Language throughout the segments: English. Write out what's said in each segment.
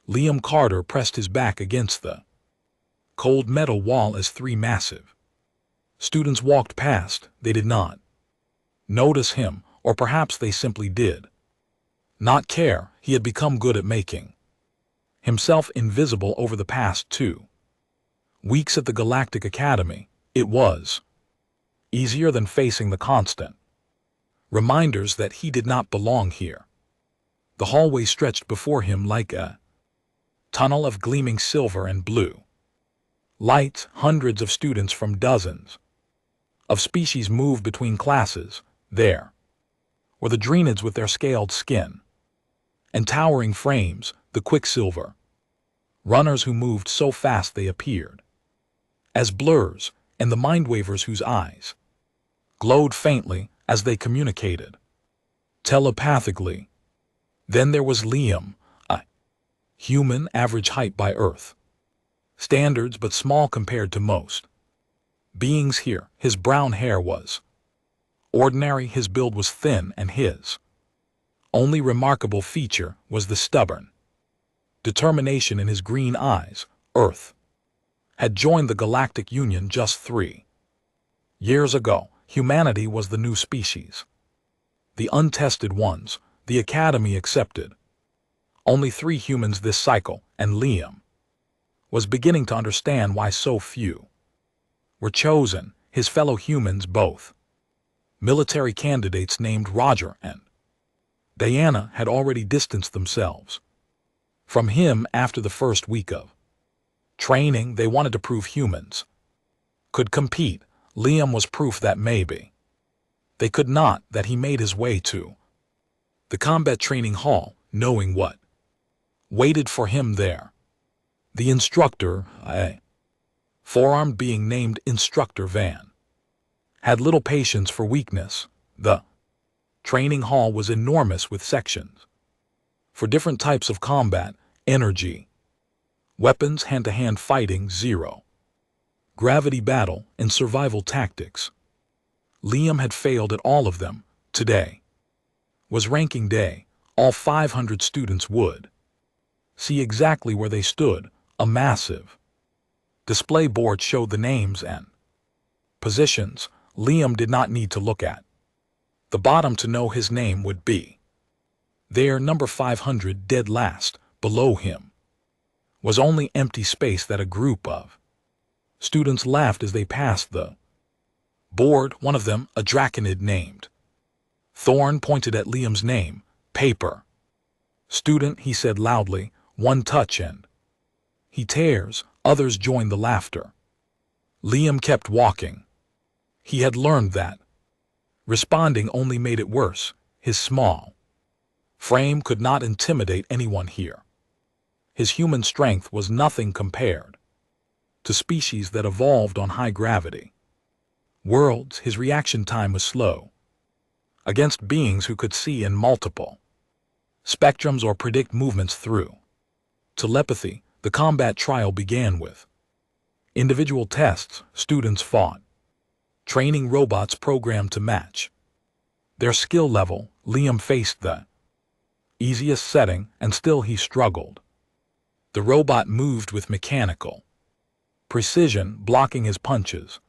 Liam Carter pressed his back against the cold metal wall as three massive students walked past. They did not notice him, or perhaps they simply did not care. He had become good at making himself invisible over the past 2 weeks at the Galactic Academy. It was easier than facing the constant reminders that he did not belong here. The hallway stretched before him like a tunnel of gleaming silver and blue lights. Hundreds of students from dozens of species moved between classes. There were the Dreenids with their scaled skin and towering frames, the Quicksilver runners who moved so fast they appeared as blurs, and the Mindwavers whose eyes glowed faintly as they communicated telepathically. Then there was Liam, a human average height by Earth standards but small compared to most beings here. His brown hair was ordinary, his build was thin, and his only remarkable feature was the stubborn determination in his green eyes. Earth had joined the Galactic Union just 3 years ago. Humanity was the new species, the untested ones. The Academy accepted only 3 humans this cycle, and Liam was beginning to understand why so few were chosen. His fellow humans, both military candidates named Roger and Diana, had already distanced themselves from him after the first week of training. They wanted to prove humans could compete. Liam was proof that maybe they could not. That he made his way to the combat training hall, knowing what waited for him there. The instructor, a four-armed being named Instructor Van, had little patience for weakness. The training hall was enormous, with sections for different types of combat: energy, weapons, hand-to-hand fighting, zero gravity battle, and survival tactics. Liam had failed at all of them. Today was ranking day. All 500 students would see exactly where they stood. A massive display board showed the names and positions. Liam did not need to look at the bottom to know his name would be there. Number 500, dead last. Below him was only empty space that a group of students laughed as they passed the board. One of them, a Draconid named Thorn, pointed at Liam's name. Paper student, he said loudly. One touch and he tears. Others joined the laughter. Liam kept walking. He had learned that responding only made it worse. His small frame could not intimidate anyone here. His human strength was nothing compared to species that evolved on high gravity worlds. His reaction time was slow against beings who could see in multiple spectrums or predict movements through telepathy. The combat trial began with individual tests. Students fought training robots programmed to match their skill level. Liam faced the easiest setting, and still he struggled. The robot moved with mechanical precision, blocking his punches,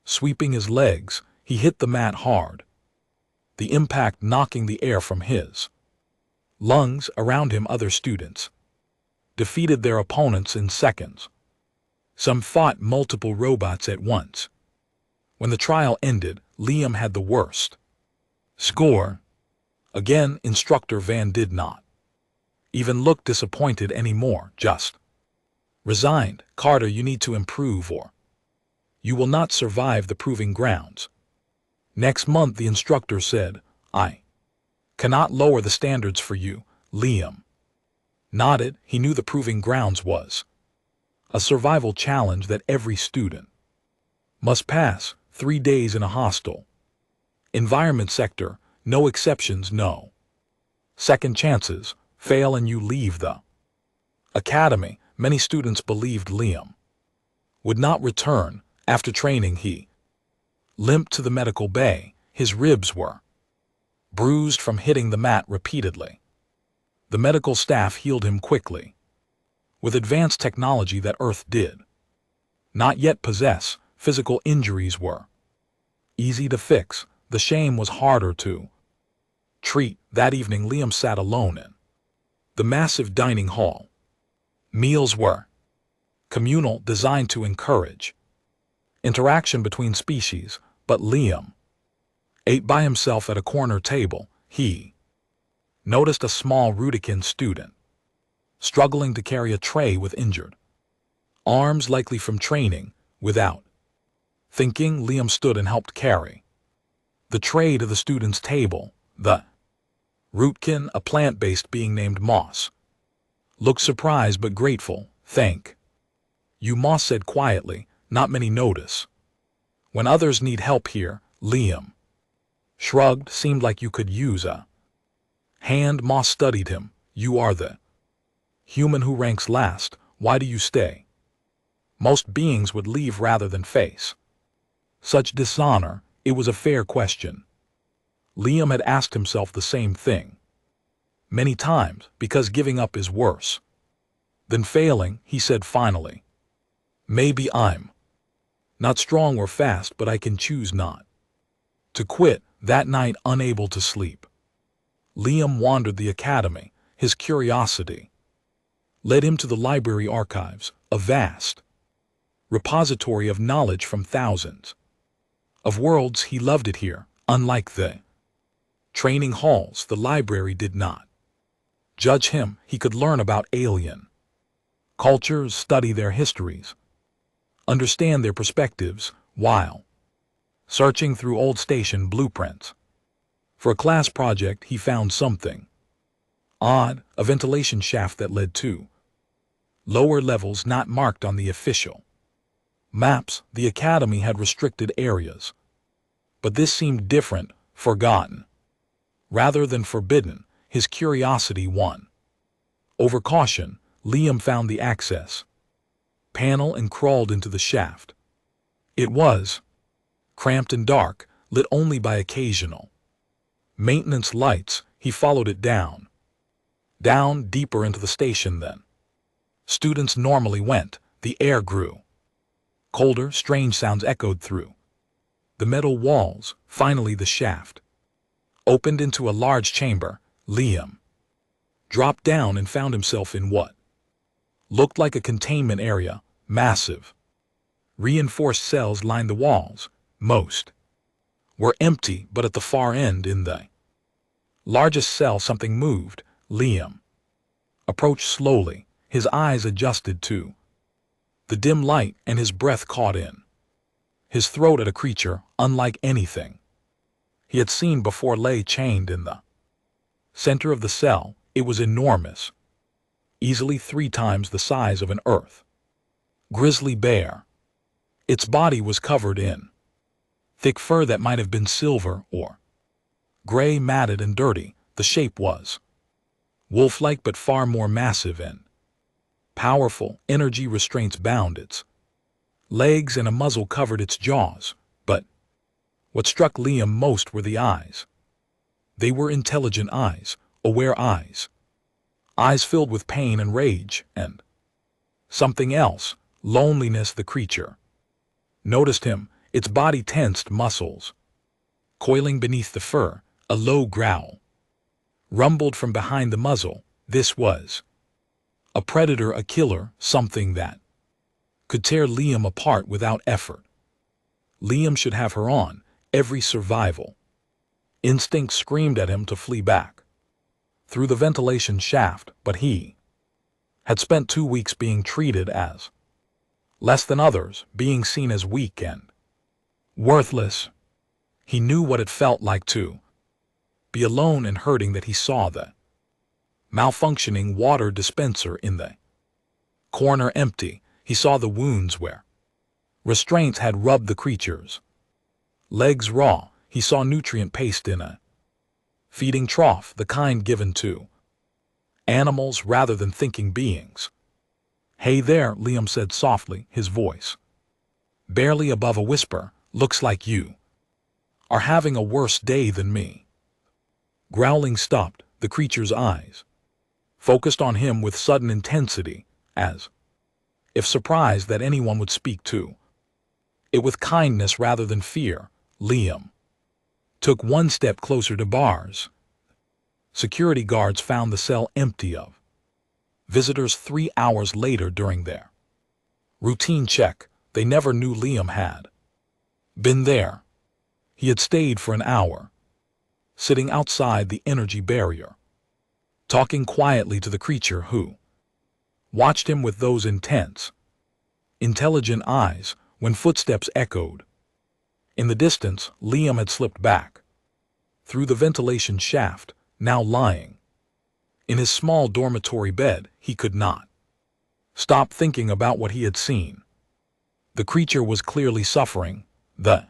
sweeping his legs. He hit the mat hard, the impact knocking the air from his lungs. Around him, other students defeated their opponents in seconds. Some fought multiple robots at once. When the trial ended, Liam had the worst score. Again, Instructor Van did not even look disappointed anymore, just resigned. Carter, you need to improve or you will not survive the proving grounds. Next month, the instructor said. I cannot lower the standards for you. Liam nodded. He knew the proving grounds was a survival challenge that every student must pass. 3 days in a hostile environment sector. No exceptions, no second chances. Fail and you leave the academy. Many students believed Liam would not return. After training, he limped to the medical bay. His ribs were bruised from hitting the mat repeatedly. The medical staff healed him quickly. with advanced technology that Earth did not yet possess. Physical injuries were easy to fix. The shame was harder to treat. That evening Liam sat alone in the massive dining hall. Meals were communal, designed to encourage interaction between species, but Liam ate by himself at a corner table. He noticed a small Rudican student struggling to carry a tray with injured arms, likely from training. Without thinking, Liam stood and helped carry the tray to the student's table. The rootkin, a plant-based being named Moss, looked surprised but grateful. "Thank you," Moss said quietly. "Not many notice when others need help here." Liam shrugged. "Seemed like you could use a hand." Moss studied him. "You are the human who ranks last. Why do you stay? Most beings would leave rather than face such dishonor." It was a fair question. Liam had asked himself the same thing many times, because giving up is worse than failing. He said finally, "Maybe I'm not strong or fast, but I can choose not to quit." That night, unable to sleep, Liam wandered the academy. His curiosity led him to the library archives, a vast repository of knowledge from thousands of worlds. He loved it here. Unlike the training halls, the library did not judge him. He could learn about alien cultures, study their histories, understand their perspectives, while searching through old station blueprints. For a class project, he found something odd, a ventilation shaft that led to lower levels not marked on the official maps. The academy had restricted areas, but this seemed different, forgotten rather than forbidden. His curiosity won over caution. Liam found the access panel and crawled into the shaft. It was cramped and dark, lit only by occasional maintenance lights. He followed it down deeper into the station than students normally went. The air grew colder. Strange sounds echoed through the metal walls. Finally, the shaft opened into a large chamber. Liam dropped down and found himself in what looked like a containment area. Massive, reinforced cells lined the walls. Most were empty, but at the far end, in the largest cell, something moved. Liam approached slowly. His eyes adjusted to the dim light, and his breath caught in his throat at a creature unlike anything he had seen before. Lay chained in the center of the cell. It was enormous, easily 3 times the size of an earth grizzly bear. Its body was covered in thick fur that might have been silver or gray, matted and dirty. The shape was wolf-like, but far more massive and powerful. Energy restraints bound its legs, and a muzzle covered its jaws. But what struck Liam most were the eyes. They were intelligent eyes, aware eyes filled with pain and rage, and something else, loneliness. The creature noticed him, its body tensed, muscles coiling beneath the fur. A low growl rumbled from behind the muzzle. This was a predator, a killer, something that could tear Liam apart without effort. Liam should have her on. Every survival instinct screamed at him to flee back through the ventilation shaft, but he had spent 2 weeks being treated as less than others, being seen as weak and worthless. He knew what it felt like to be alone and hurting. That he saw the malfunctioning water dispenser in the corner empty. He saw the wounds where restraints had rubbed the creature's legs raw. He saw nutrient paste in a feeding trough, the kind given to animals rather than thinking beings. "Hey there," Liam said softly, his voice barely above a whisper. "Looks like you are having a worse day than me." Growling stopped. The creature's eyes focused on him with sudden intensity. as if surprised that anyone would speak to it with kindness rather than fear. Liam took one step closer to bars. Security guards found the cell empty of visitors 3 hours later during their routine check. They never knew Liam had been there. He had stayed for an hour, sitting outside the energy barrier, talking quietly to the creature who watched him with those intense, intelligent eyes. When footsteps echoed in the distance, Liam had slipped back through the ventilation shaft. Now lying in his small dormitory bed, he could not stop thinking about what he had seen. The creature was clearly suffering. The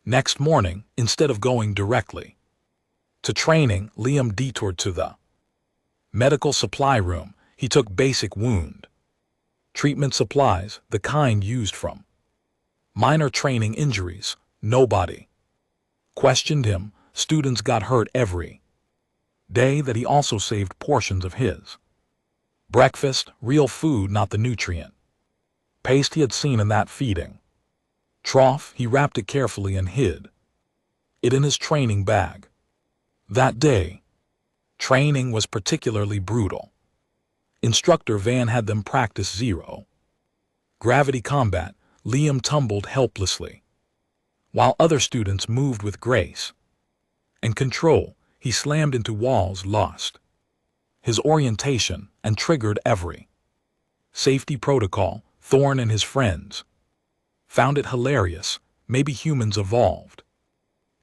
next morning, instead of going directly to training, Liam detoured to the medical supply room. He took basic wound treatment supplies, the kind used from minor training injuries. Nobody questioned him. Students got hurt every day. That he also saved portions of his breakfast, real food, not the nutrient paste he had seen in that feeding trough. He wrapped it carefully and hid it in his training bag. That day, training was particularly brutal. Instructor Van had them practice zero gravity combat. Liam tumbled helplessly, while other students moved with grace and control. He slammed into walls, lost his orientation, and triggered every safety protocol. Thorne and his friends found it hilarious. Maybe humans evolved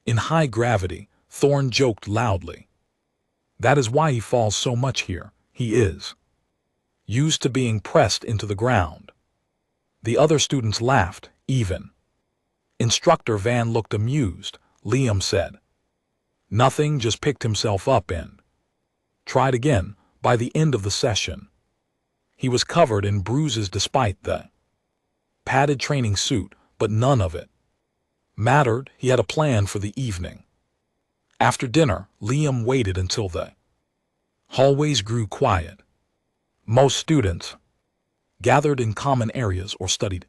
in high gravity. Thorne joked loudly. That is why he falls so much here. He is used to being pressed into the ground. The other students laughed. Even Instructor Van looked amused. Liam said nothing, just picked himself up and tried again. By the end of the session, he was covered in bruises despite the padded training suit, but none of it mattered. He had a plan for the evening. After dinner, Liam waited until the hallways grew quiet. Most students gathered in common areas or studied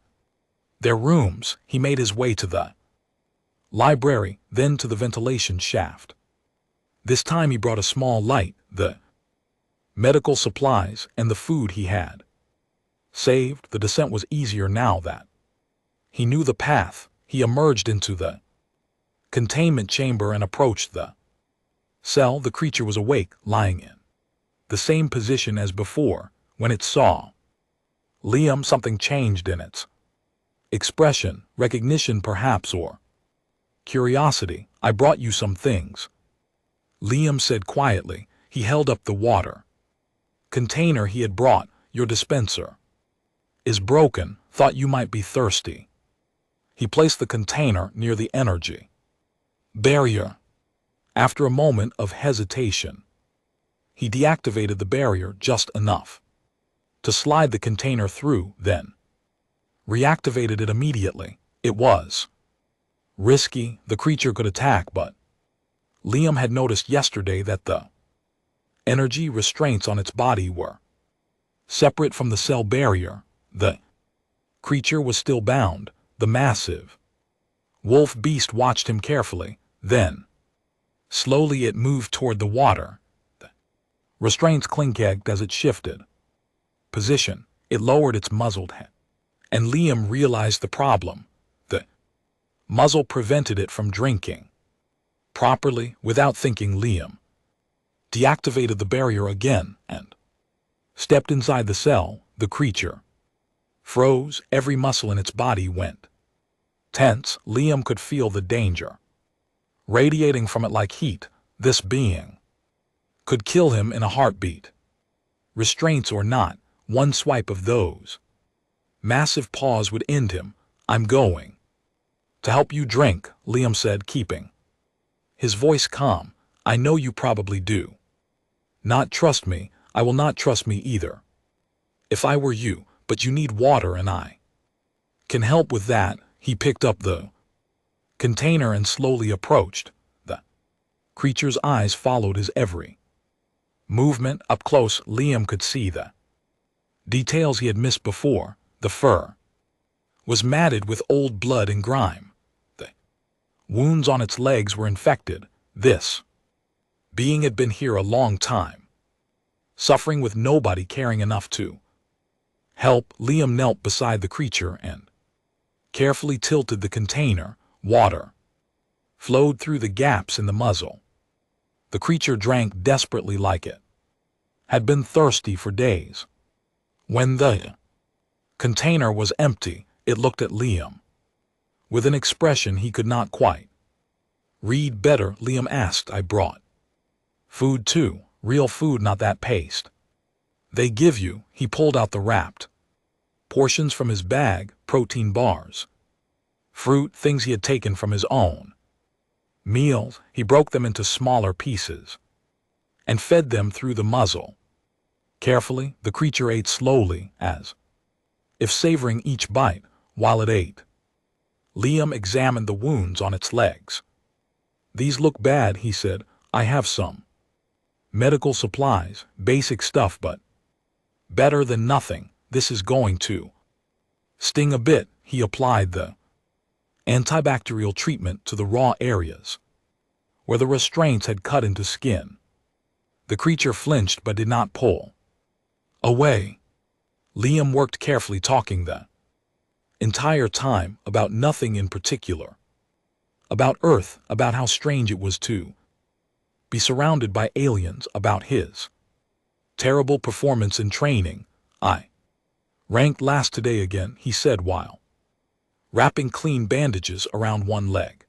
their rooms. He made his way to the library, then to the ventilation shaft. This time he brought a small light, the medical supplies, and the food he had saved. The descent was easier now that he knew the path. He emerged into the containment chamber and approached the cell. The creature was awake, lying in the same position as before. When it saw Liam, something changed in its expression. Recognition perhaps, or curiosity. I brought you some things, Liam said quietly. He held up the water container he had brought. Your dispenser is broken. Thought you might be thirsty. He placed the container near the energy barrier. After a moment of hesitation, he deactivated the barrier just enough to slide the container through, then reactivated it immediately. It was risky. The creature could attack, but Liam had noticed yesterday that the energy restraints on its body were separate from the cell barrier. The creature was still bound. The massive wolf beast watched him carefully. Then, slowly it moved toward the water. The restraints clinked as it shifted position. It lowered its muzzled head, and Liam realized the problem. The muzzle prevented it from drinking properly. Without thinking, Liam deactivated the barrier again and stepped inside the cell. The creature froze. Every muscle in its body went tense. Liam could feel the danger radiating from it like heat. This being could kill him in a heartbeat. Restraints or not, one swipe of those massive paws would end him. I'm going to help you drink, Liam said, keeping his voice calm. I know you probably do not trust me. I will not trust me either if I were you, but you need water and I can help with that. He picked up the container and slowly approached. The creature's eyes followed his every movement. Up close, Liam could see the Details he had missed before: the fur was matted with old blood and grime. The wounds on its legs were infected. This being had been here a long time, suffering with nobody caring enough to help. Liam knelt beside the creature and carefully tilted the container. Water flowed through the gaps in the muzzle. The creature drank desperately, like it had been thirsty for days. When the container was empty, it looked at Liam with an expression he could not quite read. Better? Liam asked. I brought food too. Real food, not that paste they give you. He pulled out the wrapped portions from his bag: protein bars, fruit, things he had taken from his own meals. He broke them into smaller pieces and fed them through the muzzle. Carefully, the creature ate slowly, as if savoring each bite while it ate. Liam examined the wounds on its legs. These look bad, he said. I have some medical supplies, basic stuff, but better than nothing. This is going to sting a bit. He applied the antibacterial treatment to the raw areas where the restraints had cut into skin. The creature flinched but did not pull away. Liam worked carefully, talking the entire time about nothing in particular. About Earth, about how strange it was to be surrounded by aliens, about his terrible performance in training. I ranked last today again, he said while wrapping clean bandages around one leg.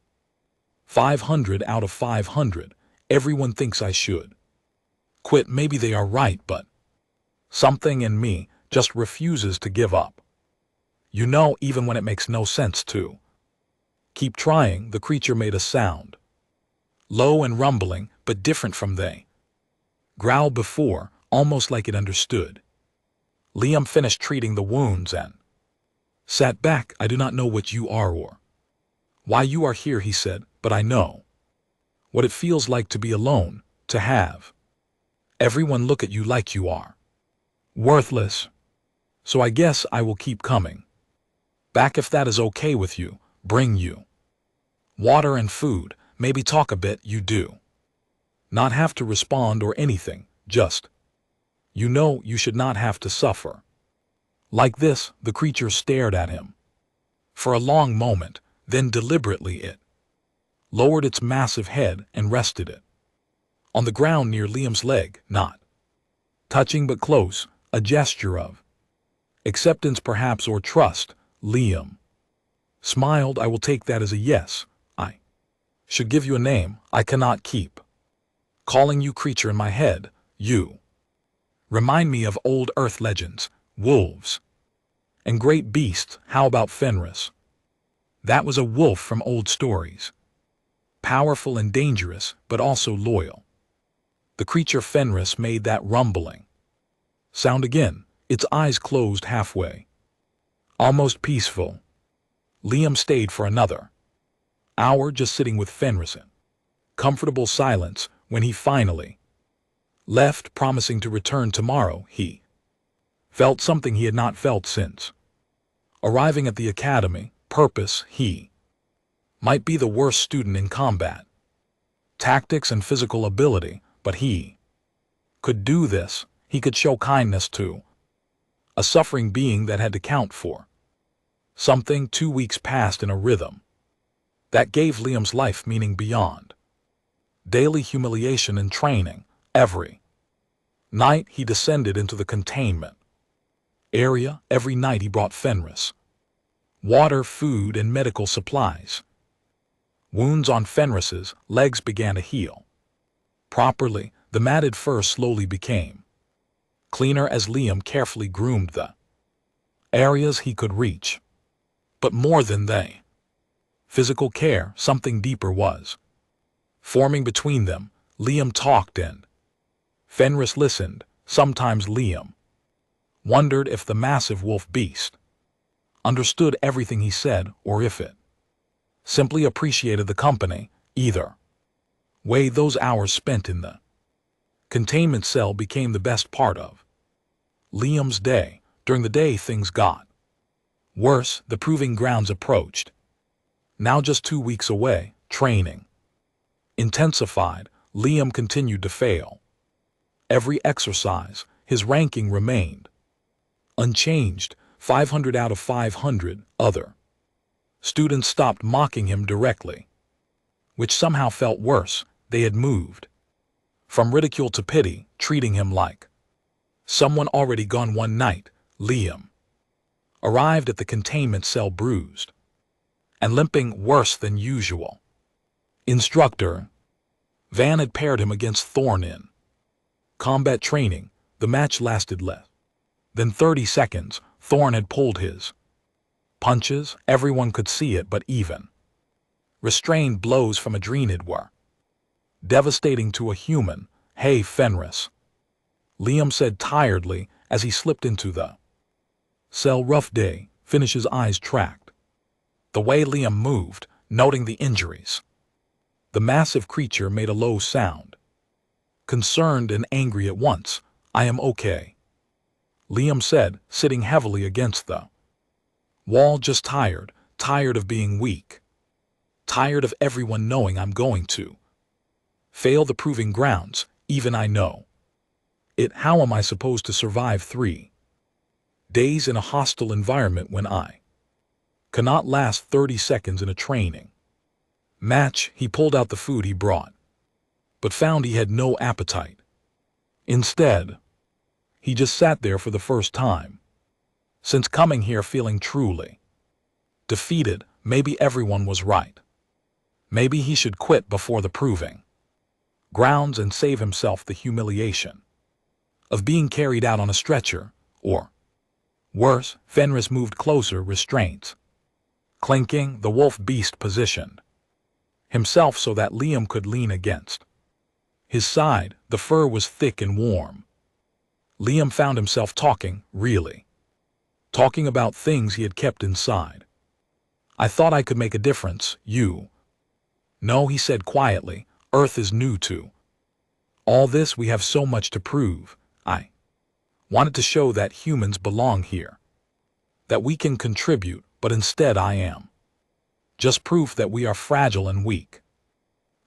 500 out of 500. Everyone thinks I should quit. Maybe they are right, but something in me just refuses to give up. You know, even when it makes no sense to keep trying. The creature made a sound, low and rumbling, but different from they growled before, almost like it understood. Liam finished treating the wounds and sat back. I do not know what you are or why you are here, he said, but I know what it feels like to be alone, to have everyone look at you like you are worthless. So I guess I will keep coming back if that is okay with you. Bring you water and food, maybe talk a bit. You do not have to respond or anything, just, you know, you should not have to suffer like this. The creature stared at him for a long moment, then deliberately it lowered its massive head and rested it on the ground near Liam's leg, not touching but close, a gesture of acceptance perhaps, or trust. Liam smiled. I will take that as a yes. I should give you a name. I cannot keep calling you creature in my head. You remind me of old Earth legends, wolves and great beasts. How about Fenris? That was a wolf from old stories. Powerful and dangerous, but also loyal. The creature Fenris made that rumbling sound again, its eyes closed halfway, almost peaceful. Liam stayed for another hour just sitting with Fenris in comfortable silence. When he finally left, promising to return tomorrow, he felt something he had not felt since arriving at the academy. Purpose. He might be the worst student in combat, tactics and physical ability, but he could do this. He could show kindness to a suffering being that had to count for something. 2 weeks passed in a rhythm that gave Liam's life meaning beyond daily humiliation and training. Every night he descended into the containment area. Every night he brought Fenris water, food, and medical supplies. Wounds on Fenris's legs began to heal properly. The matted fur slowly became cleaner as Liam carefully groomed the areas he could reach. But more than they physical care, something deeper was forming between them. Liam talked and Fenris listened. Sometimes Liam wondered if the massive wolf beast understood everything he said, or if it simply appreciated the company. Either way, those hours spent in the containment cell became the best part of Liam's day. During the day, things got worse. The proving grounds approached. Now just 2 weeks away, training intensified. Liam continued to fail. Every exercise, his ranking remained unchanged, 500 out of 500. Other students stopped mocking him directly, which somehow felt worse. They had moved from ridicule to pity, treating him like someone already gone. One night, Liam arrived at the containment cell bruised and limping worse than usual. Instructor Van had paired him against Thorne in combat training. The match lasted less than 30 seconds. Thorne had pulled his punches. Everyone could see it, but even restrained blows from Adrenid were devastating to a human. "Hey, Fenris," Liam said tiredly as he slipped into the cell. "Rough day." Finish's eyes tracked the way Liam moved, noting the injuries. The massive creature made a low sound, concerned and angry at once. "I am okay," Liam said, sitting heavily against the wall. "Just tired of being weak. Tired of everyone knowing I'm going to fail the proving grounds. Even I know it. How am I supposed to survive 3 days in a hostile environment when I cannot last 30 seconds in a training match?" He pulled out the food he brought, but found he had no appetite. Instead, he just sat there for the first time since coming here, feeling truly defeated. Maybe everyone was right. Maybe he should quit before the proving grounds and save himself the humiliation of being carried out on a stretcher, or worse. Fenris moved closer, restraints clinking. The wolf beast positioned himself so that Liam could lean against his side. The fur was thick and warm. Liam found himself talking about things he had kept inside. "I thought I could make a difference. You know," he said quietly. "Earth is new to all this. We have so much to prove. I wanted to show that humans belong here, that we can contribute, but instead I am just proof that we are fragile and weak.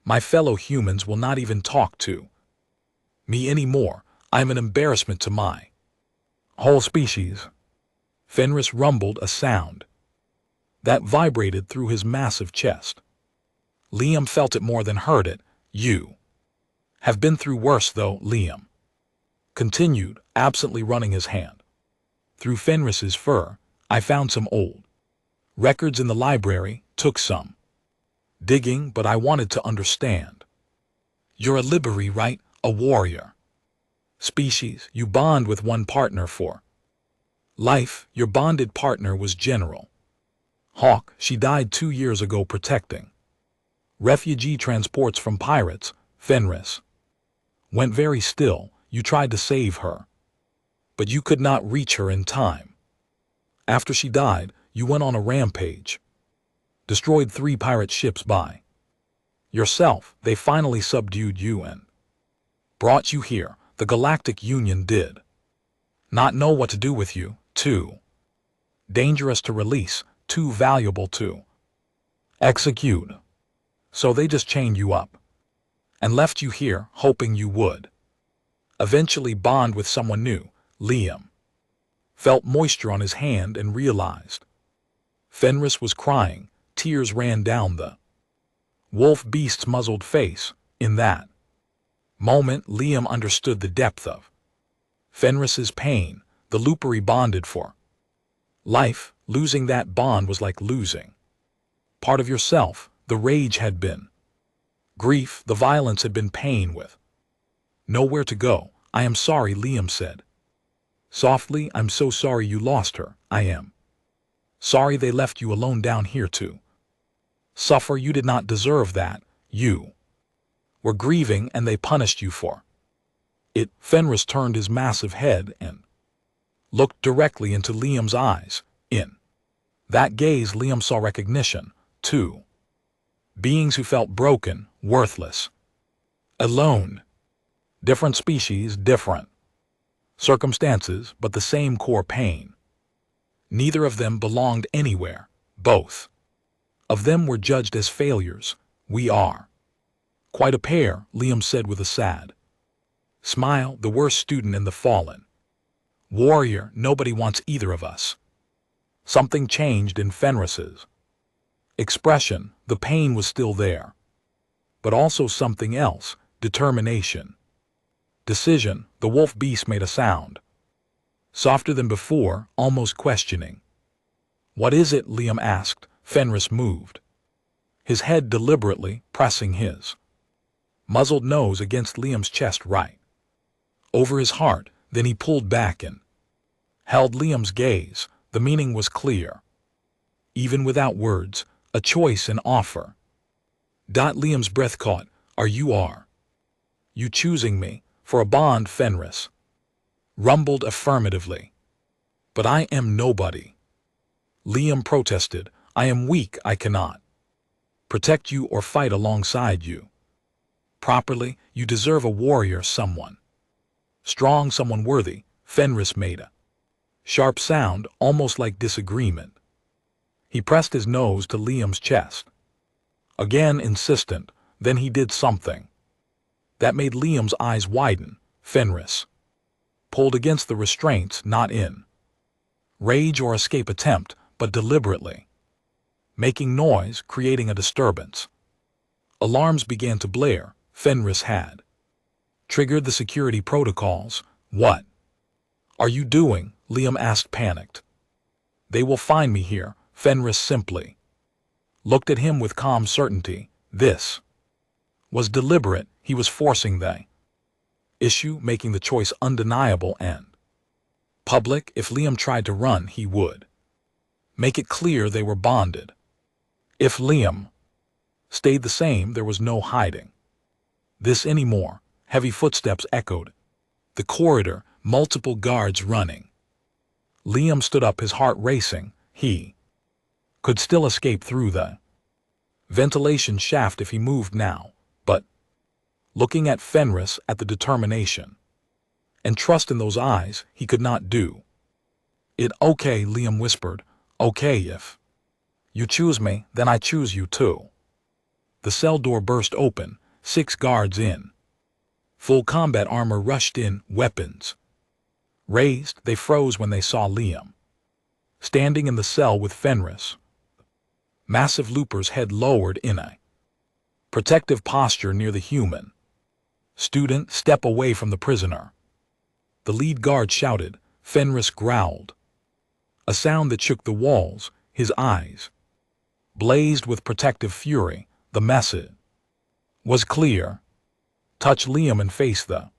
My fellow humans will not even talk to me anymore. I am an embarrassment to my whole species." Fenris rumbled, a sound that vibrated through his massive chest. Liam felt it more than heard it. "You have been through worse, though," Liam continued, absently running his hand through Fenris's fur. "I found some old records in the library, took some digging, but I wanted to understand. You're a Liberi, right? A warrior species. You bond with one partner for life. Your bonded partner was General Hawk. She died 2 years ago protecting refugee transports from pirates." Fenris went very still. "You tried to save her, but you could not reach her in time. After she died, you went on a rampage, destroyed 3 pirate ships by yourself. They finally subdued you and brought you here. The Galactic Union did not know what to do with you. Too dangerous to release, too valuable to execute. So they just chained you up and left you here, hoping you would eventually bond with someone new." Liam felt moisture on his hand and realized Fenris was crying. Tears ran down the wolf beast's muzzled face. In that moment, Liam understood the depth of Fenris's pain. The Luperi bonded for life. Losing that bond was like losing part of yourself. The rage had been grief. The violence had been pain with nowhere to go. "I am sorry," Liam said softly. "I'm so sorry you lost her. I am sorry they left you alone down here to suffer. You did not deserve that. You were grieving and they punished you for it." Fenris turned his massive head and looked directly into Liam's eyes. In that gaze, Liam saw recognition. 2 beings who felt broken, worthless, alone. Different species, different circumstances, but the same core pain. Neither of them belonged anywhere. Both of them were judged as failures. We are quite a pair, Liam said with a sad smile, the worst student in the fallen warrior. Nobody wants either of us. Something changed in Fenris's expression. The pain was still there, but also something else, determination. Decision. The wolf beast made a sound, softer than before, almost questioning. What is it? Liam asked. Fenris moved his head deliberately, pressing his muzzled nose against Liam's chest right over his heart. Then he pulled back and held Liam's gaze. The meaning was clear, even without words, a choice, an offer. Liam's breath caught. Are you choosing me for a bond? Fenris rumbled affirmatively. But I am nobody, Liam protested. I am weak. I cannot protect you or fight alongside you properly. You deserve a warrior, someone strong, someone worthy. Fenris made a sharp sound, almost like disagreement. He pressed his nose to Liam's chest, again insistent. Then he did something that made Liam's eyes widen. Fenris pulled against the restraints, not in rage or escape attempt, but deliberately, making noise, creating a disturbance. Alarms began to blare. Fenris had triggered the security protocols. What are you doing? Liam asked, panicked. They will find me here. Fenris simply looked at him with calm certainty. This was deliberate. He was forcing the issue, making the choice undeniable and public. If Liam tried to run, he would make it clear they were bonded. If Liam stayed the same, there was no hiding this anymore. Heavy footsteps echoed the corridor, multiple guards running. Liam stood up, his heart racing. He could still escape through the ventilation shaft if he moved now, but looking at Fenris, at the determination and trust in those eyes, he could not do it. Okay, Liam whispered. Okay, if you choose me, then I choose you too. The cell door burst open. 6 guards in full combat armor rushed in, weapons raised. They froze when they saw Liam standing in the cell with Fenris, massive loopers, head lowered in a protective posture near the human student. Step away from the prisoner, the lead guard shouted. Fenris growled, a sound that shook the walls. His eyes blazed with protective fury. The message was clear. Touch Liam and face the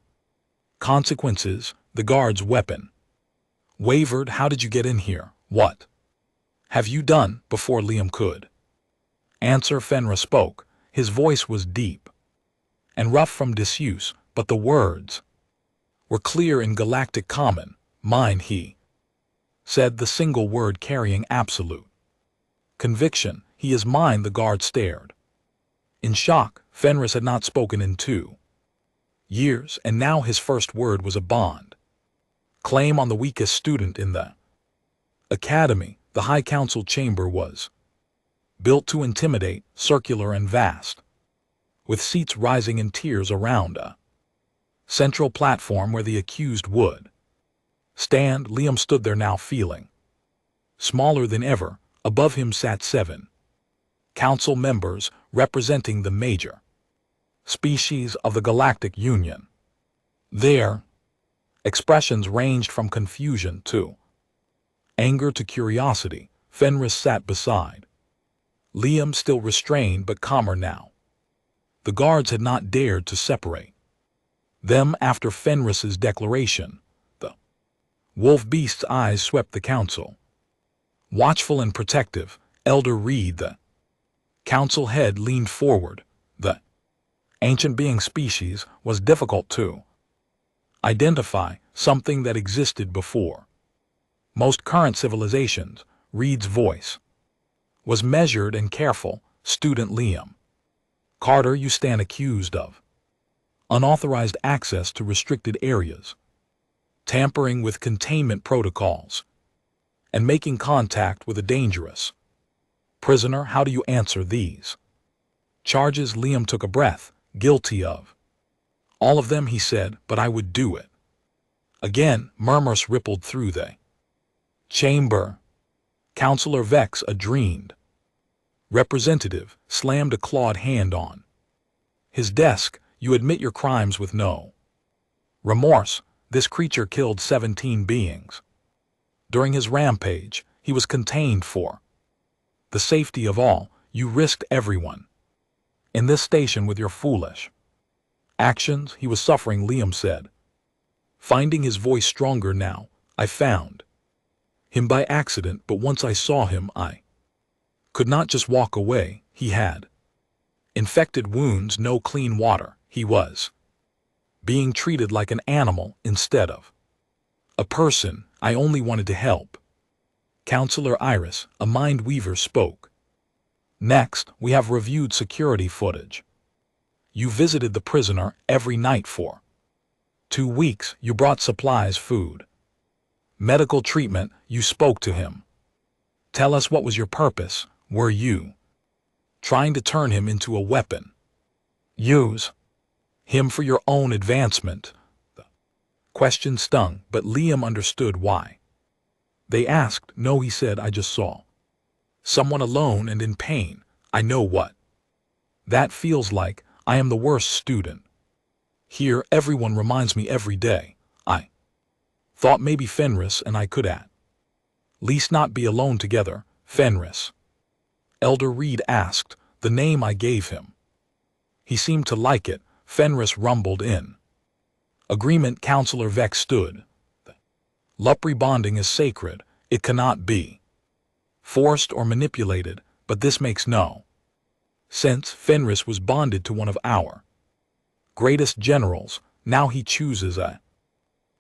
consequences. The guard's weapon wavered. How did you get in here? What have you done? Before Liam could answer, Fenris spoke. His voice was deep and rough from disuse, but the words were clear in galactic common. Mine, he said, the single word carrying absolute conviction. He is mine. The guard stared in shock. Fenris had not spoken in 2 years, and now his first word was a bond claim on the weakest student in the academy. The High Council chamber was built to intimidate, circular and vast, with seats rising in tiers around a central platform where the accused would stand. Liam stood there now, feeling smaller than ever. Above him sat 7 council members representing the major species of the Galactic Union. Their expressions ranged from confusion to anger to curiosity. Fenris sat beside Liam, still restrained but calmer now. The guards had not dared to separate them after Fenris's declaration. The wolf beast's eyes swept the council, watchful and protective. Elder Reed, the council head, leaned forward. The ancient being species was difficult to identify, something that existed before most current civilizations. Reed's voice was measured and careful. Student Liam Carter, you stand accused of unauthorized access to restricted areas, tampering with containment protocols, and making contact with a dangerous prisoner. How do you answer these charges? Liam took a breath. Guilty of all of them, he said, but I would do it again. Murmurs rippled through the chamber. Counselor Vex, a dreamed representative, slammed a clawed hand on his desk. You admit your crimes with no remorse. This creature killed 17 beings. During his rampage, he was contained for the safety of all. You risked everyone in this station with your foolish actions. He was suffering, Liam said, finding his voice stronger now. I found him by accident, but once I saw him, I could not just walk away. He had infected wounds, no clean water. He was being treated like an animal instead of a person. I only wanted to help. Counselor Iris, a mind weaver, spoke. Next, we have reviewed security footage. You visited the prisoner every night for 2 weeks. You brought supplies, food, medical treatment. You spoke to him. Tell us, what was your purpose? Were you trying to turn him into a weapon? Use him for your own advancement? The question stung, but Liam understood why they asked. No, he said, I just saw someone alone and in pain. I know what that feels like. I am the worst student here. Everyone reminds me every day. I thought maybe Fenris and I could at least not be alone together. Fenris? Elder Reed asked. The name I gave him. He seemed to like it. Fenris rumbled in agreement. Counselor Vex stood. Lupri bonding is sacred. It cannot be forced or manipulated, but this makes no sense. Fenris was bonded to one of our greatest generals. Now he chooses a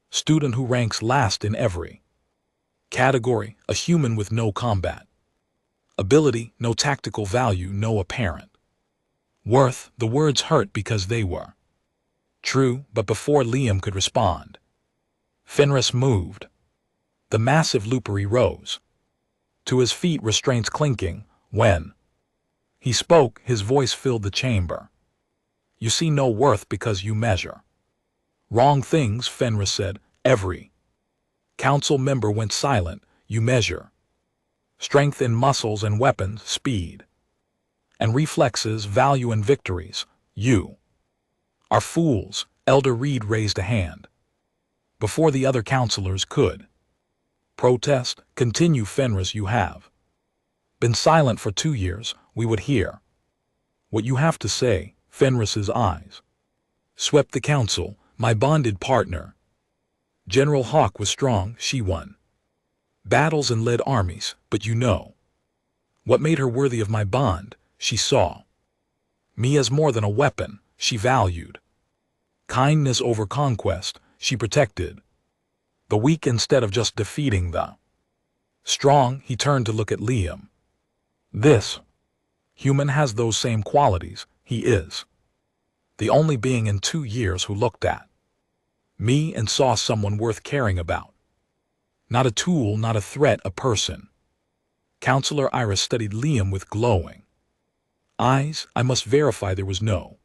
student who ranks last in every category, a human with no combat ability, no tactical value, no apparent worth. The words hurt because they were true, but before Liam could respond, Fenris moved. The massive Lupri rose to his feet, restraints clinking. When he spoke, his voice filled the chamber. You see no worth because you measure wrong things, Fenris said. Every council member went silent. You measure strength in muscles and weapons, speed and reflexes, value and victories. You are fools. Elder Reed raised a hand before the other counselors could protest. Continue, Fenris. You have been silent for 2 years. We would hear what you have to say. Fenris's eyes swept the council. My bonded partner, General Hawk, was strong. She won battles and led armies, but you know what made her worthy of my bond? She saw me as more than a weapon. She valued kindness over conquest. She protected the weak instead of just defeating the strong. He turned to look at Liam. This human has those same qualities. He is the only being in 2 years who looked at me and saw someone worth caring about. Not a tool, not a threat, a person. Counselor Iris studied Liam with glowing eyes. I must verify there was no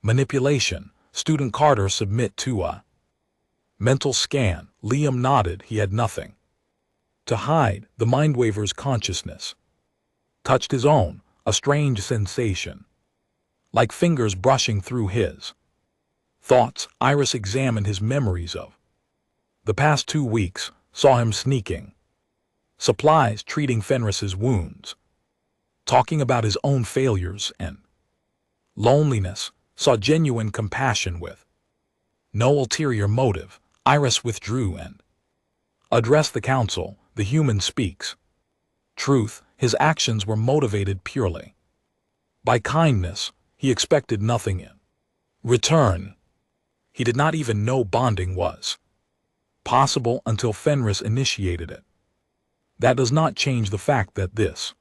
manipulation. Student Carter, submit to a mental scan. Liam nodded. He had nothing to hide. The Mindwaver's consciousness touched his own, a strange sensation, like fingers brushing through his thoughts. Iris examined his memories of the past 2 weeks, saw him sneaking supplies, treating Fenris's wounds, talking about his own failures and loneliness, saw genuine compassion with no ulterior motive. Iris withdrew and addressed the council. The human speaks truth. His actions were motivated purely by kindness. He expected nothing in return. He did not even know bonding was possible until Fenris initiated it. That does not change the fact that this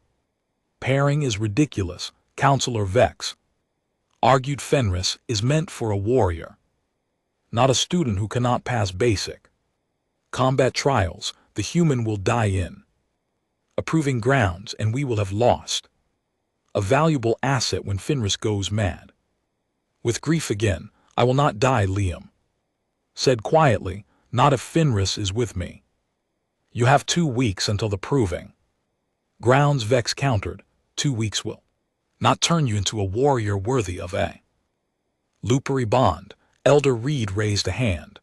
pairing is ridiculous. Counselor Vex argued. Fenris is meant for a warrior, not a student who cannot pass basic combat trials. The human will die in approving grounds, and we will have lost a valuable asset when Fenris goes mad. With grief again, I will not die, Liam said quietly, not if Fenris is with me. You have 2 weeks until the proving grounds, Vex countered. 2 weeks will not turn you into a warrior worthy of a Lupery bond. Elder Reed raised a hand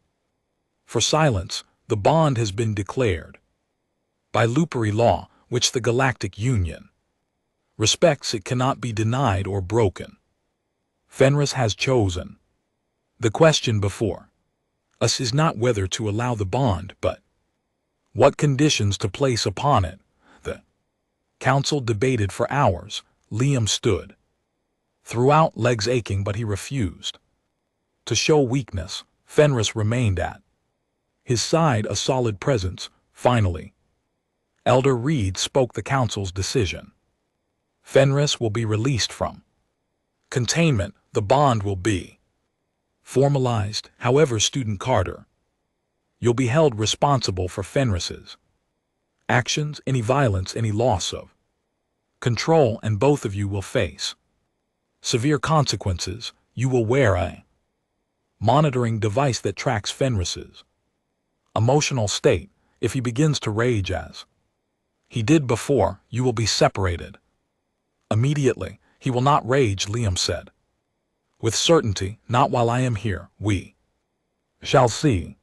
for silence. The bond has been declared by Lupery law, which the Galactic Union respects. It cannot be denied or broken. Fenris has chosen. The question before us is not whether to allow the bond, but what conditions to place upon it. The council debated for hours. Liam stood throughout, legs aching, but he refused to show weakness. Fenris remained at his side, a solid presence. Finally, Elder Reed spoke the council's decision. Fenris will be released from containment. The bond will be formalized. However, Student Carter, you'll be held responsible for Fenris's actions, any violence, any loss of control, and both of you will face severe consequences. You will wear a monitoring device that tracks Fenris's emotional state. If he begins to rage as he did before, you will be separated immediately. He will not rage, Liam said with certainty. Not while I am here. We shall see.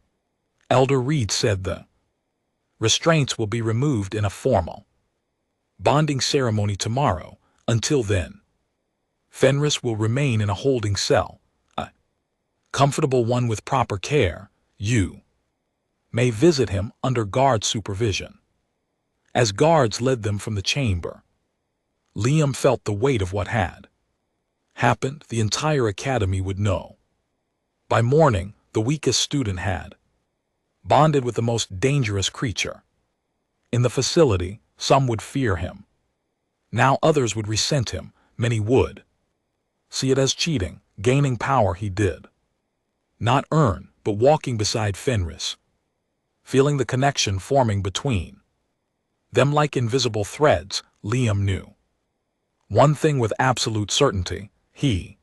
Elder Reed said the restraints will be removed in a formal bonding ceremony tomorrow. Until then, Fenris will remain in a holding cell, a comfortable one with proper care. You may visit him under guard supervision. As guards led them from the chamber, Liam felt the weight of what had happened. The entire academy would know. By morning, the weakest student had bonded with the most dangerous creature in the facility. Some would fear him. Now others would resent him. Many would see it as cheating. Gaining power he did not earn, but walking beside Fenris, feeling the connection forming between them like invisible threads, Liam knew one thing with absolute certainty. He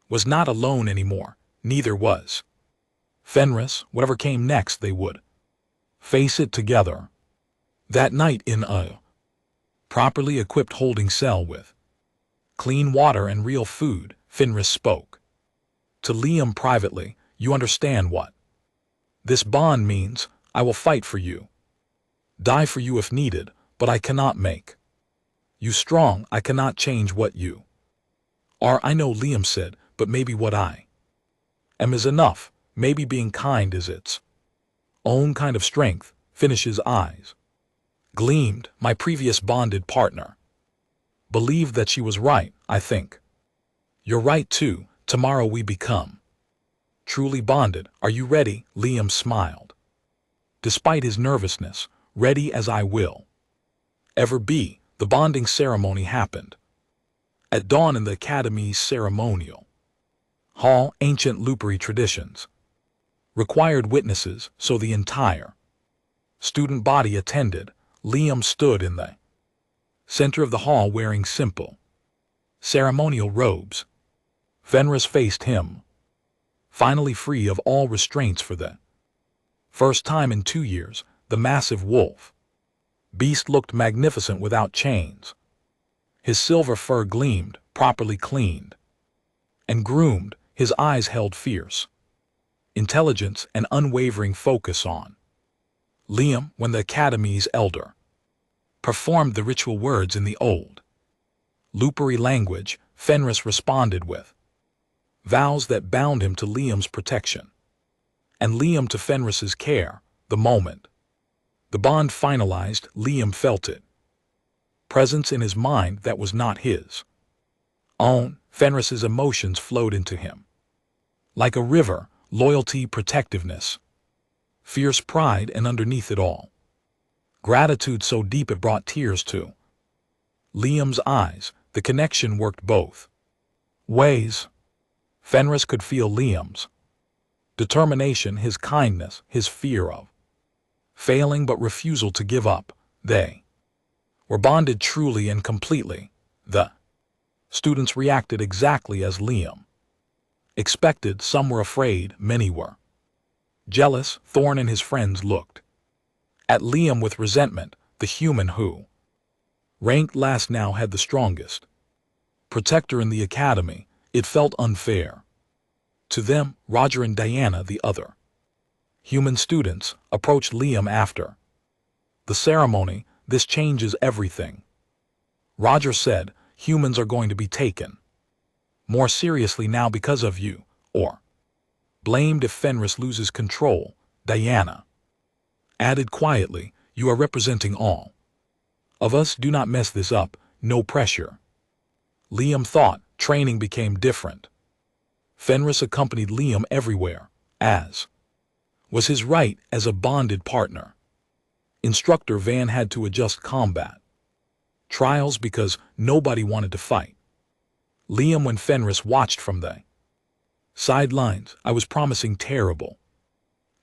was not alone anymore. Neither was Fenris. Whatever came next, they would face it together. That night, in a properly equipped holding cell with clean water and real food, Fenris spoke to Liam privately. You understand what this bond means. I will fight for you, die for you if needed, but I cannot make you strong. I cannot change what you are. I know, Liam said, but maybe what I am is enough. Maybe being kind is its own kind of strength. Finish's eyes gleamed. My previous bonded partner believed that she was right. I think you're right too. Tomorrow we become truly bonded. Are you ready? Liam smiled. Despite his nervousness, ready as I will ever be. The bonding ceremony happened at dawn in the Academy's ceremonial hall. Ancient Lupery traditions required witnesses, so the entire student body attended. Liam stood in the center of the hall wearing simple ceremonial robes. Fenris faced him, finally free of all restraints for the first time in 2 years. The massive wolf beast looked magnificent without chains. His silver fur gleamed, properly cleaned and groomed. His eyes held fierce intelligence and unwavering focus on Liam. When the Academy's elder performed the ritual words in the old Lupery language, Fenris responded with vows that bound him to Liam's protection and Liam to Fenris's care. The moment the bond finalized, Liam felt it presence in his mind that was not his own. Fenris's emotions flowed into him like a river. Loyalty, protectiveness, fierce pride, and underneath it all, gratitude so deep it brought tears to Liam's eyes. The connection worked both ways. Fenris could feel Liam's determination, his kindness, his fear of failing but refusal to give up. They were bonded truly and completely. The students reacted exactly as Liam expected. Some were afraid, many were jealous. Thorn and his friends looked at Liam with resentment. The human who ranked last now had the strongest protector in the academy. It felt unfair to them. Roger and Diana, the other human students, approached Liam after the ceremony. This changes everything, Roger said. Humans are going to be taken more seriously now because of you, or blamed if Fenris loses control. Diana added quietly, you are representing all of us. Do not mess this up. No pressure. Liam thought. Training became different. Fenris accompanied Liam everywhere, as was his right as a bonded partner. Instructor Van had to adjust combat trials because nobody wanted to fight Liam when Fenris watched from the sidelines. I was promising terrible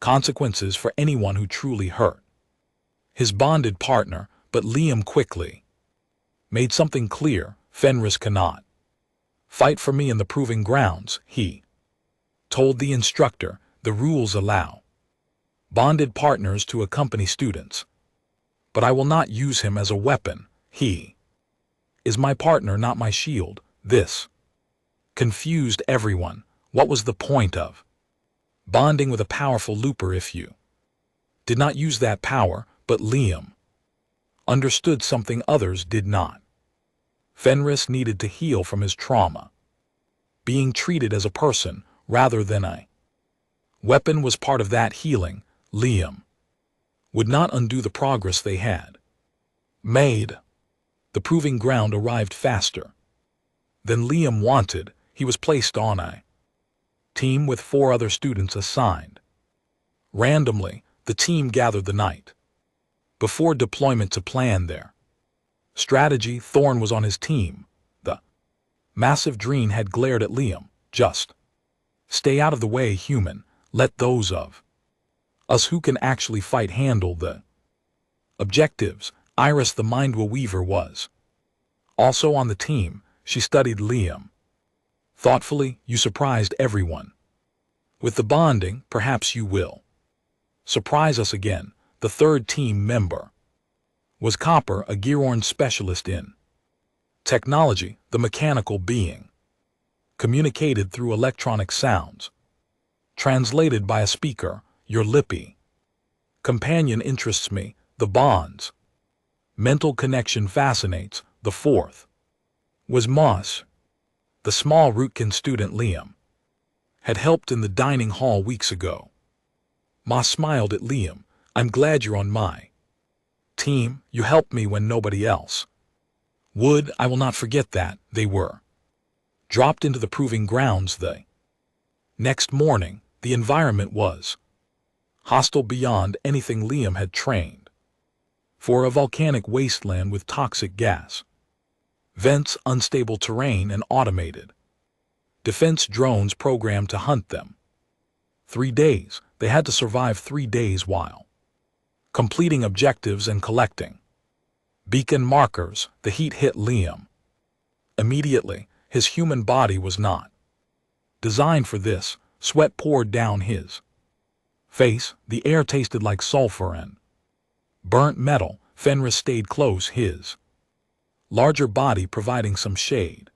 consequences for anyone who truly hurt his bonded partner, but Liam quickly made something clear. Fenris cannot fight for me in the proving grounds, he told the instructor. The rules allow bonded partners to accompany students, but I will not use him as a weapon. He is my partner, not my shield. This confused everyone. What was the point of bonding with a powerful looper if you did not use that power? But Liam understood something others did not. Fenris needed to heal from his trauma. Being treated as a person rather than a weapon was part of that healing. Liam would not undo the progress they had made. The proving ground arrived faster than Liam wanted. He was placed on a team with 4 other students assigned randomly. The team gathered the night before deployment to plan their strategy. Thorn was on his team. The massive Dreen had glared at Liam. Just stay out of the way, human. Let those of us who can actually fight handle the objectives. Iris, the Mind Weaver, was also on the team. She studied Liam thoughtfully. You surprised everyone with the bonding. Perhaps you will surprise us again. The third team member was Copper, a Gearhorn specialist in technology. The mechanical being communicated through electronic sounds, translated by a speaker. Your lippy companion interests me. The bonds mental connection fascinates. The fourth was Moss, the small Rootkin student Liam had helped in the dining hall weeks ago. Moss smiled at Liam. I'm glad you're on my team. You helped me when nobody else would. I will not forget that. They were dropped into the proving grounds the next morning. The environment was hostile beyond anything Liam had trained for. A volcanic wasteland with toxic gas vents, unstable terrain, and automated defense drones programmed to hunt them. 3 days. They had to survive 3 days while completing objectives and collecting beacon markers. The heat hit Liam immediately. His human body was not designed for this. Sweat poured down his face. The air tasted like sulfur and burnt metal. Fenris stayed close, his larger body providing some shade.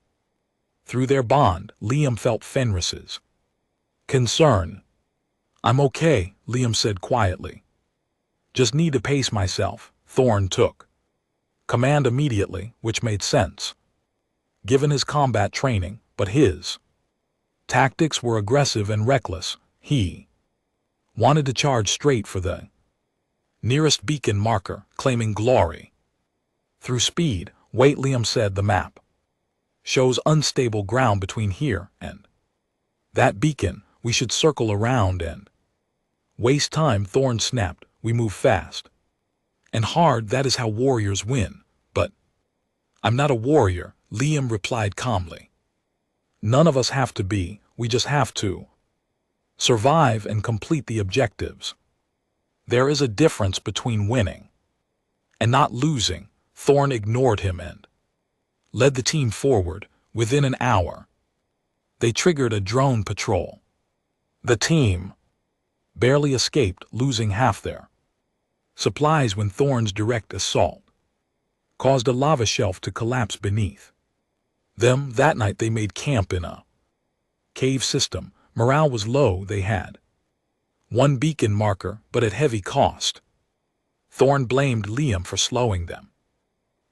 Through their bond, Liam felt Fenris's concern. I'm okay, Liam said quietly. Just need to pace myself. Thorn took command immediately, which made sense given his combat training, but his tactics were aggressive and reckless. He wanted to charge straight for the nearest beacon marker, claiming glory through speed. Wait, Liam said. The map shows unstable ground between here and that beacon. We should circle around and waste time. Thorn snapped. We move fast and hard. That is how warriors win. But I'm not a warrior, Liam replied calmly. None of us have to be. We just have to survive and complete the objectives. There is a difference between winning and not losing. Thorn ignored him and led the team forward. Within an hour, they triggered a drone patrol. The team barely escaped, losing half their supplies when Thorn's direct assault caused a lava shelf to collapse beneath them. That night they made camp in a cave system. Morale was low. They had one beacon marker, but at heavy cost. Thorn blamed Liam for slowing them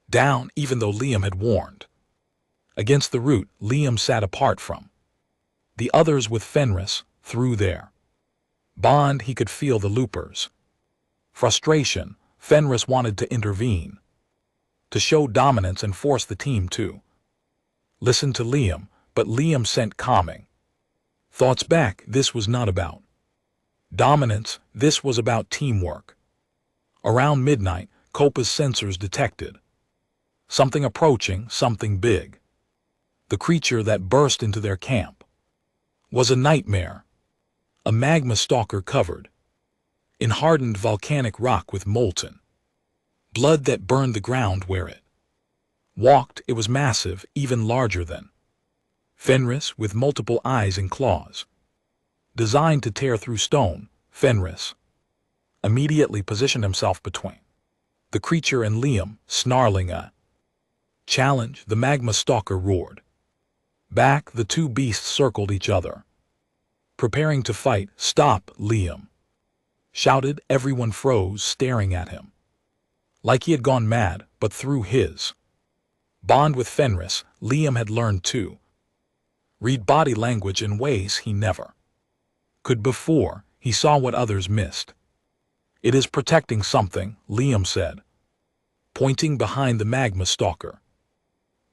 down, even though Liam had warned against the route. Liam sat apart from the others with Fenris. Through their bond, he could feel the loopers' frustration. Fenris wanted to intervene, to show dominance and force the team to listen to Liam, but Liam sent calming thoughts back. This was not about dominance, this was about teamwork. Around midnight, Copa's sensors detected something approaching, something big. The creature that burst into their camp was a nightmare, a magma stalker covered in hardened volcanic rock with molten blood that burned the ground where it walked. It was massive, even larger than Fenris, with multiple eyes and claws designed to tear through stone. Fenris immediately positioned himself between the creature and Liam, snarling a challenge. The magma stalker roared back. The two beasts circled each other, preparing to fight. Stop, Liam shouted. Everyone froze, staring at him like he had gone mad. But through his bond with Fenris, Liam had learned to read body language in ways he never could before. He saw what others missed. It is protecting something, Liam said, pointing behind the magma stalker.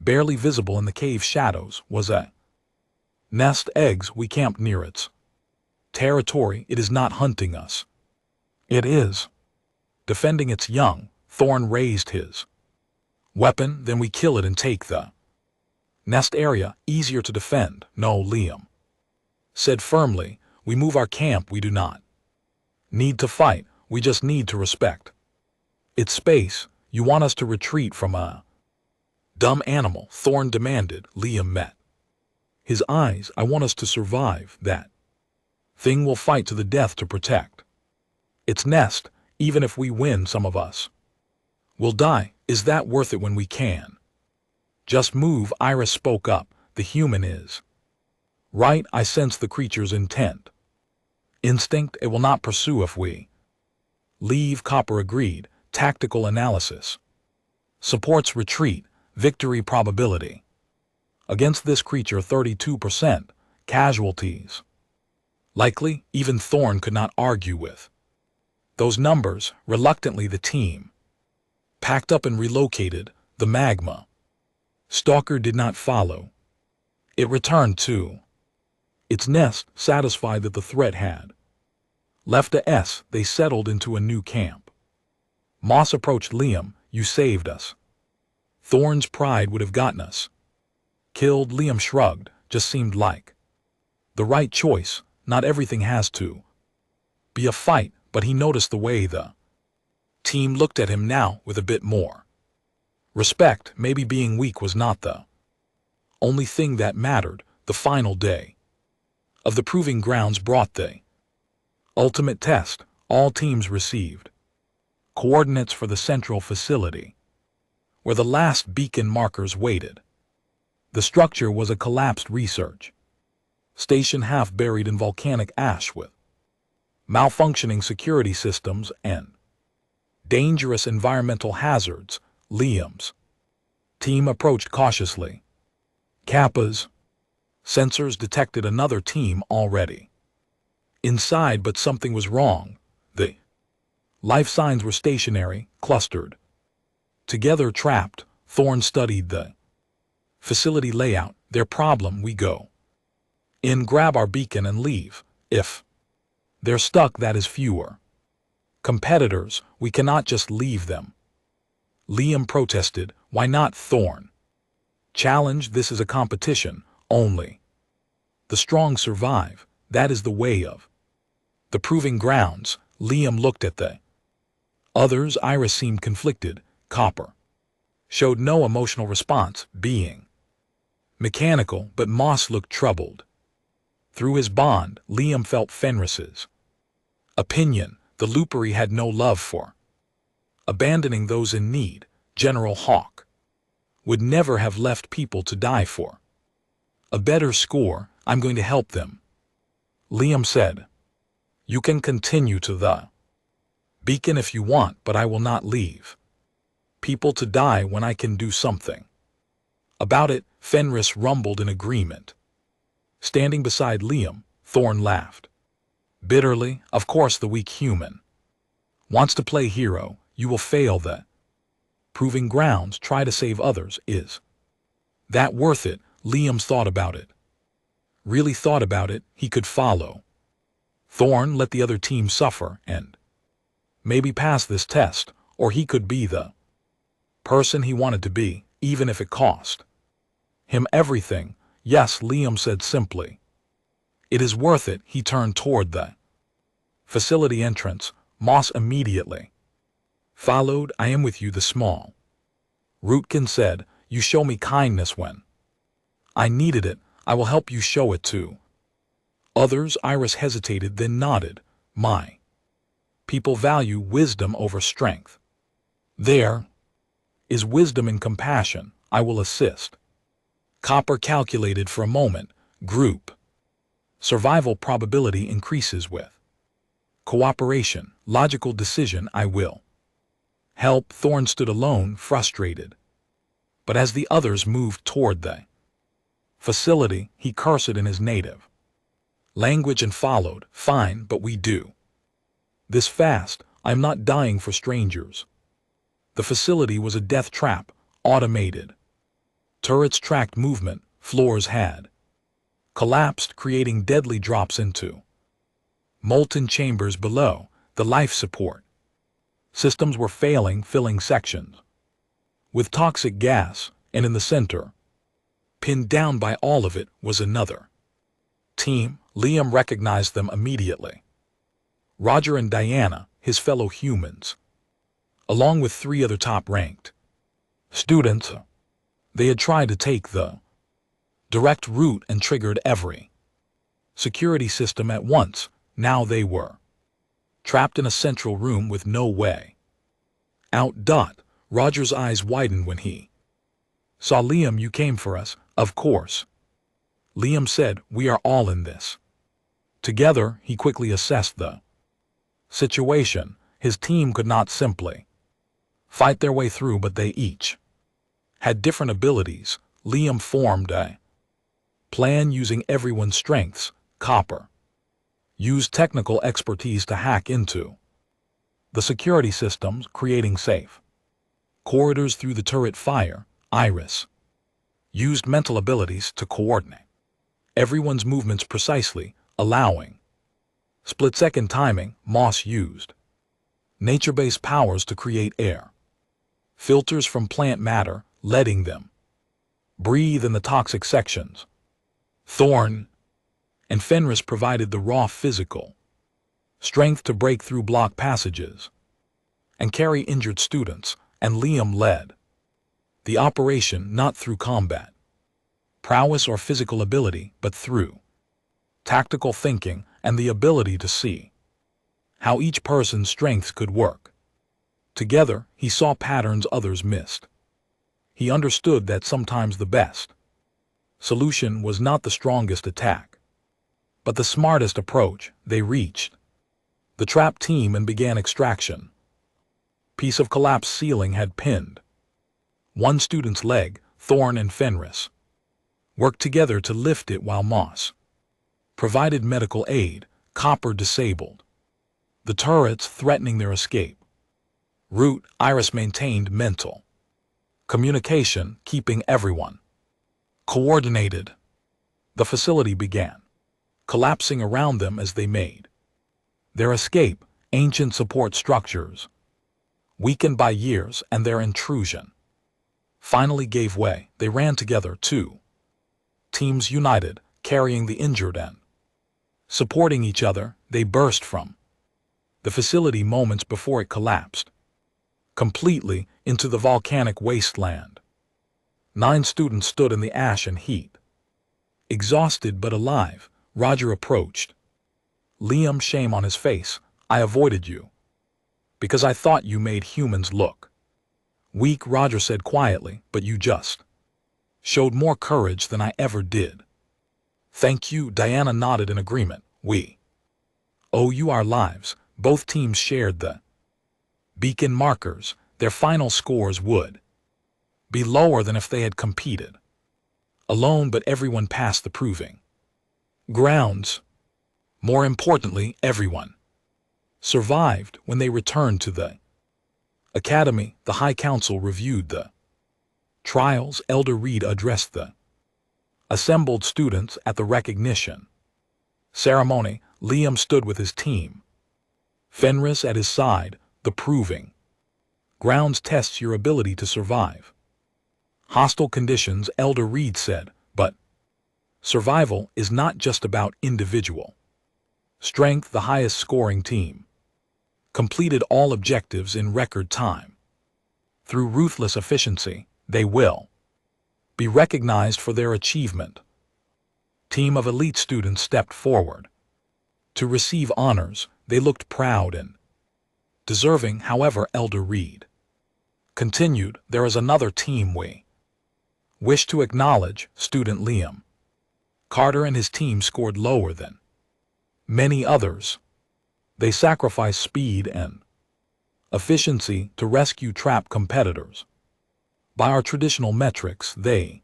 Barely visible in the cave shadows was a nest. Eggs. We camped near its territory. It is not hunting us. It is defending its young. Thorn raised his weapon. Then we kill it and take the nest area. Easier to defend. No, Liam said firmly. We move our camp. We do not need to fight. We just need to respect its space. You want us to retreat from a dumb animal? Thorn demanded. Liam met his eyes. I want us to survive. That thing will fight to the death to protect its nest. Even if we win, some of us will die. Is that worth it when we can just move? Iris spoke up. The human is right. I sense the creature's intent. Instinct. It will not pursue if we leave. Copper agreed. Tactical analysis supports retreat. Victory probability against this creature 32%. Casualties likely. Even Thorn could not argue with those numbers. Reluctantly, the team packed up and relocated. The magma stalker did not follow. It returned to its nest, satisfied that the threat had left a S. They settled into a new camp. Moss approached Liam. You saved us. Thorn's pride would have gotten us killed. Liam shrugged. Just seemed like the right choice. Not everything has to be a fight. But he noticed the way the team looked at him now, with a bit more respect. Maybe being weak was not the only thing that mattered. The final day of the proving grounds brought the ultimate test. All teams received coordinates for the central facility, where the last beacon markers waited. The structure was a collapsed research station, half buried in volcanic ash, with malfunctioning security systems and dangerous environmental hazards. Liam's team approached cautiously. Kappa's sensors detected another team already inside, but something was wrong. The life signs were stationary, clustered together, trapped. Thorn studied the facility layout. Their problem: we go in, grab our beacon and leave. If they're stuck, that is fewer competitors. We cannot just leave them. Liam protested. Why not? Thorn challenged. This is a competition. Only the strong survive. That is the way of the proving grounds. Liam looked at the others. Iris seemed conflicted. Copper showed no emotional response, being mechanical, but Moss looked troubled. Through his bond, Liam felt Fenris's opinion. The Loopery had no love for abandoning those in need. General Hawk would never have left people to die for a better score. I'm going to help them, Liam said. You can continue to the beacon if you want, but I will not leave people to die when I can do something about it. Fenris rumbled in agreement. Standing beside Liam, Thorn laughed bitterly. Of course the weak human wants to play hero. You will fail the proving grounds. Try to save others. Is that worth it? Liam thought about it. Really thought about it. He could follow Thorn, let the other team suffer, and maybe pass this test, or he could be the person he wanted to be, even if it cost him everything. Yes, Liam said simply. It is worth it. He turned toward the facility entrance. Moss immediately followed. I am with you, the small Rootkin said. You show me kindness when I needed it. I will help you show it to others. Iris hesitated, then nodded. My people value wisdom over strength. There is wisdom in compassion. I will assist. Copper calculated for a moment. Group survival probability increases with cooperation. Logical decision. I will help. Thorn stood alone, frustrated. But as the others moved toward the facility, he cursed in his native language and followed. Fine, but we do this fast. I'm not dying for strangers. The facility was a death trap. Automated turrets tracked movement. Floors had collapsed, creating deadly drops into molten chambers below. The life support systems were failing, filling sections with toxic gas, and in the center, pinned down by all of it, was another team. Liam recognized them immediately. Roger and Diana, his fellow humans, along with 3 other top-ranked students. They had tried to take the direct route and triggered every security system at once. Now they were trapped in a central room with no way out. Roger's eyes widened when he saw Liam. You came for us, of course, Liam said. We are all in this together. He quickly assessed the situation. His team could not simply fight their way through, but they each had different abilities. Liam formed a plan using everyone's strengths. Copper used technical expertise to hack into the security systems, creating safe corridors through the turret fire. Iris used mental abilities to coordinate everyone's movements precisely, allowing split-second timing. Moss used nature-based powers to create air filters from plant matter, letting them breathe in the toxic sections. Thorn and Fenris provided the raw physical strength to break through block passages and carry injured students, and Liam led the operation not through combat prowess or physical ability, but through tactical thinking and the ability to see how each person's strengths could work together. He saw patterns others missed. He understood that sometimes the best solution was not the strongest attack, but the smartest approach. They reached the trap team and began extraction. Piece of collapsed ceiling had pinned one student's leg. Thorn and Fenris worked together to lift it while Moss provided medical aid. Copper disabled the turrets, threatening their escape route. Iris maintained mental communication, keeping everyone coordinated. The facility began collapsing around them as they made their escape. Ancient support structures, weakened by years and their intrusion, finally gave way. They ran together, 2 teams united, carrying the injured and supporting each other. They burst from the facility moments before it collapsed. completely into the volcanic wasteland. 9 students stood in the ash and heat. Exhausted but alive, Roger approached. Liam, shame on his face, I avoided you. Because I thought you made humans look weak, Roger said quietly, but you just showed more courage than I ever did. Thank you, Diana nodded in agreement. We owe you our lives. Both teams shared the beacon markers. Their final scores would be lower than if they had competed alone, but everyone passed the proving grounds. More importantly, everyone survived. When they returned to the academy, the High Council reviewed the trials. Elder Reed addressed the assembled students at the recognition ceremony. Liam stood with his team, Fenris at his side. The proving grounds tests your ability to survive hostile conditions, Elder Reed said, but survival is not just about individual strength. The highest scoring team completed all objectives in record time. Through ruthless efficiency, they will be recognized for their achievement. Team of elite students stepped forward to receive honors. They looked proud and deserving. However, Elder Reed continued, there is another team we wish to acknowledge. Student Liam Carter and his team scored lower than many others. They sacrificed speed and efficiency to rescue trapped competitors. By our traditional metrics, they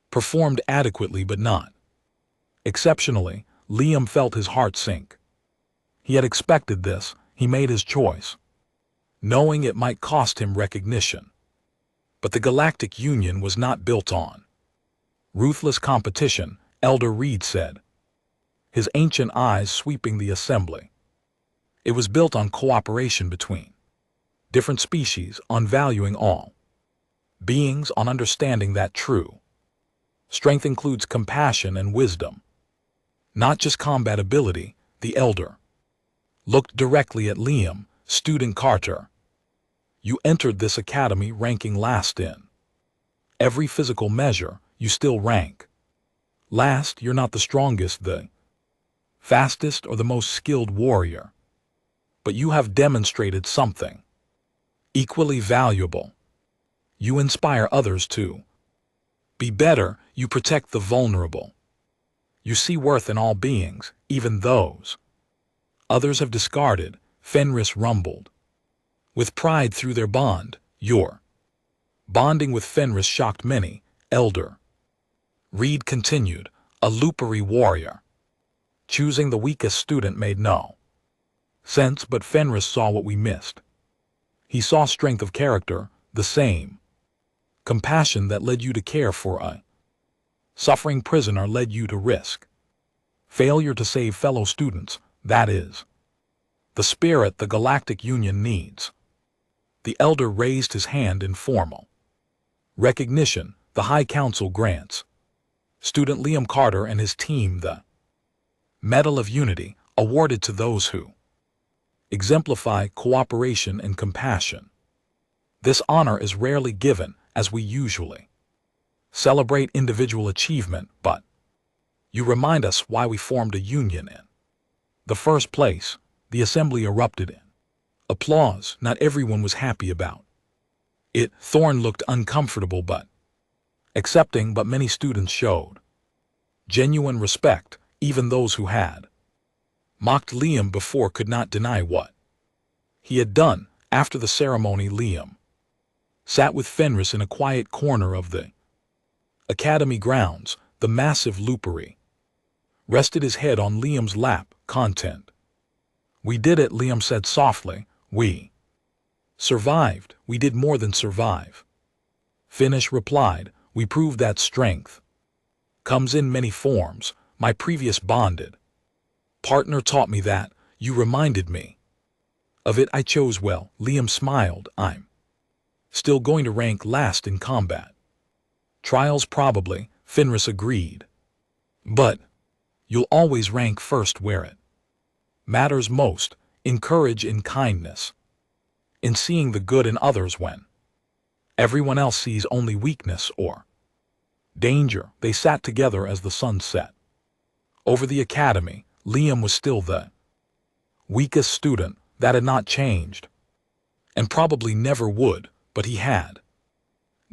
performed adequately but not exceptionally. Liam felt his heart sink. He had expected this. He made his choice, knowing it might cost him recognition. But the Galactic Union was not built on ruthless competition, Elder Reed said, his ancient eyes sweeping the assembly. It was built on cooperation between different species, on valuing all beings, on understanding that true strength includes compassion and wisdom, not just combat ability. The elder looked directly at Liam. Student Carter, you entered this academy ranking last in every physical measure. You still rank last. You're not the strongest, the fastest, or the most skilled warrior, but you have demonstrated something equally valuable. You inspire others to be better. You protect the vulnerable. You see worth in all beings, even those others have discarded. Fenris rumbled with pride through their bond. Your bonding with Fenris shocked many, Elder Reed continued, a Lupari warrior. Choosing the weakest student made no sense, but Fenris saw what we missed. He saw strength of character, the same compassion that led you to care for a suffering prisoner led you to risk failure to save fellow students. That is the spirit the Galactic Union needs. The elder raised his hand in formal recognition. The High Council grants student Liam Carter and his team the Medal of Unity, awarded to those who exemplify cooperation and compassion. This honor is rarely given, as we usually celebrate individual achievement, but you remind us why we formed a union in the first place. The assembly erupted in applause. Not everyone was happy about it. Thorne looked uncomfortable but accepting, but many students showed genuine respect. Even those who had mocked Liam before could not deny what he had done. After the ceremony, Liam sat with Fenris in a quiet corner of the academy grounds. The massive Lupari rested his head on Liam's lap. Content. We did it, Liam said softly. We survived. We did more than survive. Finish replied. We proved that strength comes in many forms. My previous bonded partner taught me that. You reminded me of it. I chose well. Liam smiled. I'm still going to rank last in combat trials, probably, Fenris agreed. But you'll always rank first where it matters most, in courage, in kindness, in seeing the good in others when everyone else sees only weakness or danger. They sat together as the sun set over the academy. Liam was still the weakest student. That had not changed, and probably never would, but he had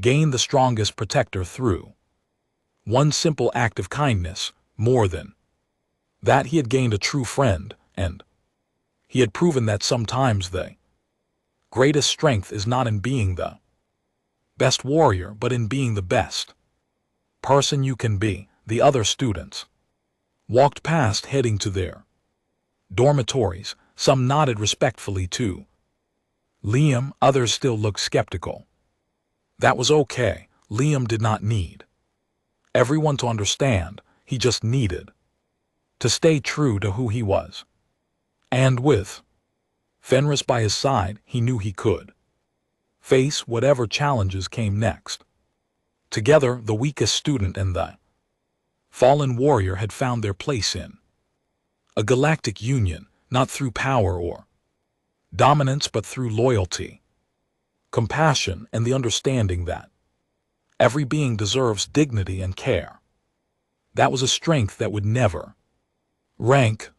gained the strongest protector through one simple act of kindness. More than that, he had gained a true friend, and he had proven that sometimes the greatest strength is not in being the best warrior, but in being the best person you can be. The other students walked past, heading to their dormitories. Some nodded respectfully to Liam, others still looked skeptical. That was okay. Liam did not need everyone to understand. He just needed to stay true to who he was. And with Fenris by his side, he knew he could face whatever challenges came next. Together, the weakest student and the fallen warrior had found their place in a galactic union, not through power or dominance, but through loyalty, compassion, and the understanding that every being deserves dignity and care. That was a strength that would never rank